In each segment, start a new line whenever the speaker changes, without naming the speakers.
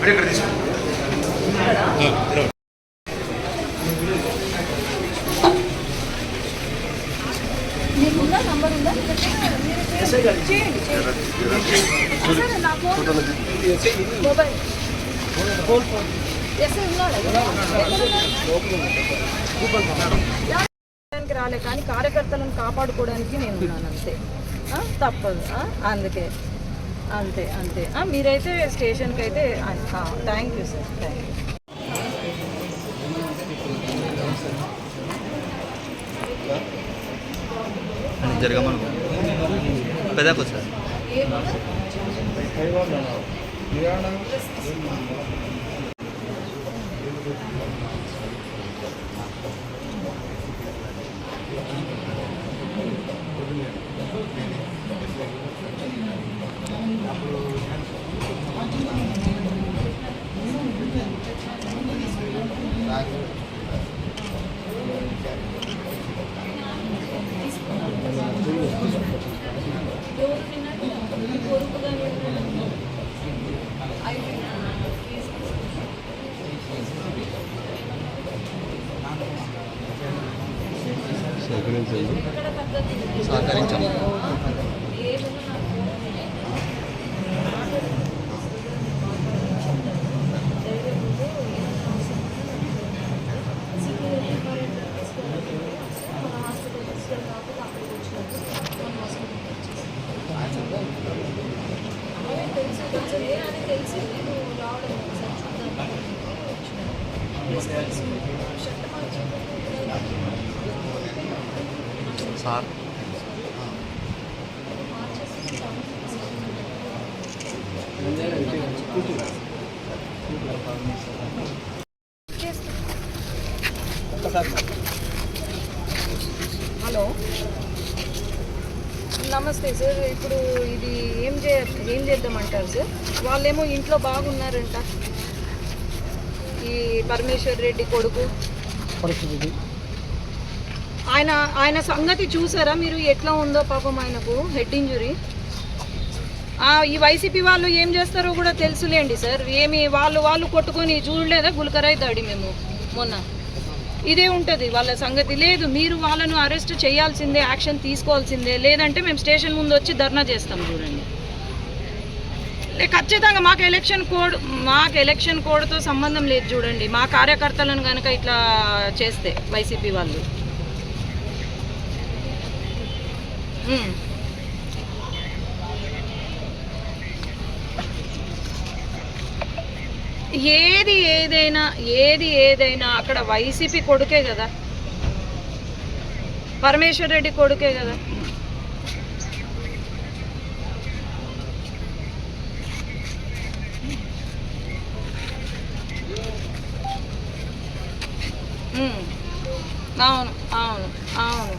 Number ఉందా చేయండి mobile రాలే కానీ కార్యకర్తలను కాపాడుకోవడానికి నేను ఉన్నాను అంతే తప్పదు అందుకే అంతే అంతే మీరైతే స్టేషన్కి అయితే thank you sir thank you
జరగమను పెద్దకు సార్ సహకరించాము. సార్
హలో నమస్తే సార్. ఇప్పుడు ఇది ఏం చేద్దామంటారు సార్? వాళ్ళేమో ఇంట్లో బాగున్నారంట. ఈ పరమేశ్వర్ రెడ్డి కొడుకు ఆయన సంగతి చూసారా మీరు? ఎట్లా ఉందో పాపం ఆయనకు హెడ్ ఇంజురీ. ఈ వైసీపీ వాళ్ళు ఏం చేస్తారో కూడా తెలుసులేండి సార్. ఏమి వాళ్ళు కొట్టుకొని చూడలేదా గుల్కరాయి దాడి? మేము మొన్న ఇదే ఉంటుంది వాళ్ళ సంగతి. లేదు మీరు వాళ్ళను అరెస్ట్ చేయాల్సిందే, యాక్షన్ తీసుకోవాల్సిందే. లేదంటే మేము స్టేషన్ ముందు వచ్చి ధర్నా చేస్తాం. చూడండి ఖచ్చితంగా మాకు ఎలక్షన్ కోడ్తో సంబంధం లేదు. చూడండి మా కార్యకర్తలను కనుక ఇట్లా చేస్తే వైసీపీ వాళ్ళు ఏది ఏదైనా అక్కడ వైసీపీ కొడుకే కదా, పరమేశ్వర్ రెడ్డి కొడుకే కదా. అవును అవును అవును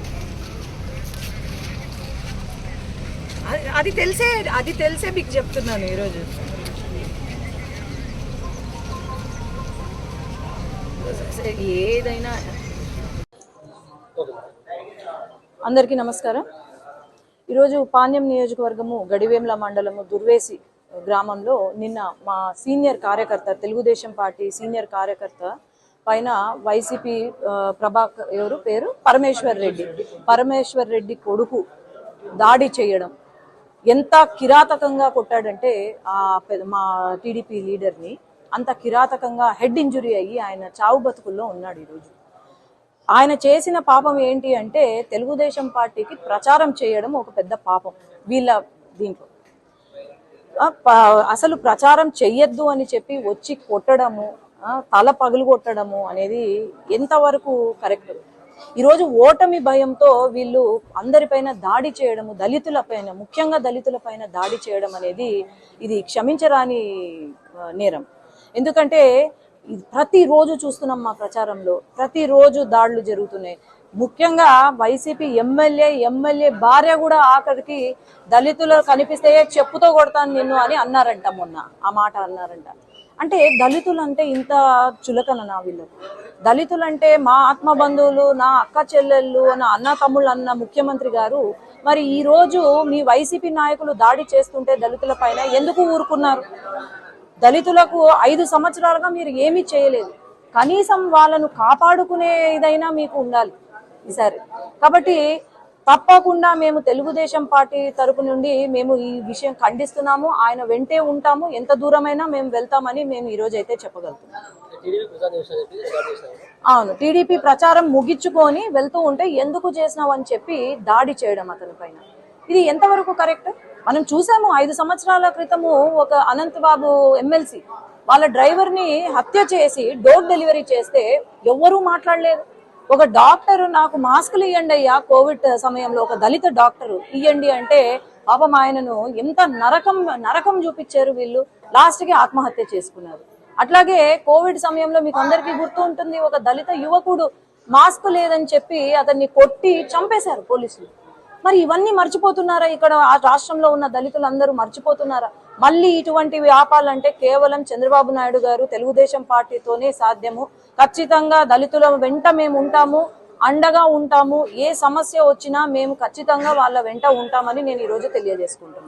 అది తెలిసే మీకు చెప్తున్నాను ఈరోజు. ఏదైనా అందరికీ నమస్కారం. ఈరోజు పాణ్యం నియోజకవర్గము గడివేంల మండలము దుర్వేసి గ్రామంలో నిన్న మా సీనియర్ కార్యకర్త, తెలుగుదేశం పార్టీ సీనియర్ కార్యకర్త పైన వైసీపీ పేరు పరమేశ్వర్ రెడ్డి కొడుకు దాడి చేయడం ఎంత కిరాతకంగా కొట్టాడంటే మా టీడీపీ లీడర్ని అంత కిరాతకంగా హెడ్ ఇంజురీ అయ్యి ఆయన చావు బతుకుల్లో ఉన్నాడు. ఈరోజు ఆయన చేసిన పాపం ఏంటి అంటే తెలుగుదేశం పార్టీకి ప్రచారం చేయడం ఒక పెద్ద పాపం. వీళ్ళ దీంట్లో అసలు ప్రచారం చెయ్యొద్దు అని చెప్పి వచ్చి కొట్టడము, తల పగులు కొట్టడము అనేది ఎంతవరకు కరెక్ట్? ఈరోజు ఓటమి భయంతో వీళ్ళు అందరిపైన దాడి చేయడము, దళితులపైన, ముఖ్యంగా దళితులపైన దాడి చేయడం అనేది ఇది క్షమించరాని నేరం. ఎందుకంటే ప్రతిరోజు చూస్తున్నాం మా ప్రచారంలో, ప్రతిరోజు దాడులు జరుగుతున్నాయి. ముఖ్యంగా వైసీపీ ఎమ్మెల్యే భార్య కూడా ఆఖరికి దళితులు కనిపిస్తే చెప్పుతో కొడతాను నిన్ను అని అన్నారంట. మొన్న ఆ మాట అన్నారంట. అంటే దళితులు అంటే ఇంత చులకన నా వీళ్ళకు? దళితులంటే మా ఆత్మ బంధువులు, నా అక్క చెల్లెళ్ళు, నా అన్న తమ్ముళ్ళు అన్న ముఖ్యమంత్రి గారు మరి ఈ రోజు మీ వైసీపీ నాయకులు దాడి చేస్తుంటే దళితుల పైన ఎందుకు ఊరుకున్నారు? దళితులకు 5 సంవత్సరాలుగా మీరు ఏమీ చేయలేదు. కనీసం వాళ్ళను కాపాడుకునే ఇదైనా మీకు ఉండాలి ఈసారి. కాబట్టి తప్పకుండా మేము తెలుగుదేశం పార్టీ తరపు నుండి మేము ఈ విషయం ఖండిస్తున్నాము. ఆయన వెంటే ఉంటాము, ఎంత దూరమైనా మేము వెళ్తామని మేము ఈ రోజు అయితే చెప్పగలుగుతున్నాం. అవును, టీడీపీ ప్రచారం ముగించుకొని వెళ్తూ ఉంటే ఎందుకు చేసినావు అని చెప్పి దాడి చేయడం అతని పైన, ఇది ఎంతవరకు కరెక్ట్? మనం చూసాము 5 సంవత్సరాల క్రితము ఒక అనంత్ బాబు ఎమ్మెల్సీ వాళ్ళ డ్రైవర్ ని హత్య చేసి డోర్ డెలివరీ చేస్తే ఎవ్వరూ మాట్లాడలేదు. ఒక డాక్టర్ నాకు మాస్కులు ఇవ్వండి అయ్యా కోవిడ్ సమయంలో, ఒక దళిత డాక్టర్ ఇవ్వండి అంటే పాపం ఆయనను ఎంత నరకం చూపించారు వీళ్ళు. లాస్ట్ కి ఆత్మహత్య చేసుకున్నారు. అట్లాగే కోవిడ్ సమయంలో మీకు అందరికీ గుర్తు ఉంటుంది, ఒక దళిత యువకుడు మాస్క్ లేదని చెప్పి అతన్ని కొట్టి చంపేశారు పోలీసులు. మరి ఇవన్నీ మర్చిపోతున్నారా? ఇక్కడ ఆ రాష్ట్రంలో ఉన్న దళితులందరూ మర్చిపోతున్నారా? మళ్ళీ ఇటువంటివి ఆపాలంటే కేవలం చంద్రబాబు నాయుడు గారు తెలుగుదేశం పార్టీతోనే సాధ్యము. ఖచ్చితంగా దళితుల వెంట మేము ఉంటాము, అండగా ఉంటాము. ఏ సమస్య వచ్చినా మేము ఖచ్చితంగా వాళ్ళ వెంట ఉంటామని నేను ఈ రోజు తెలియజేసుకుంటున్నాను.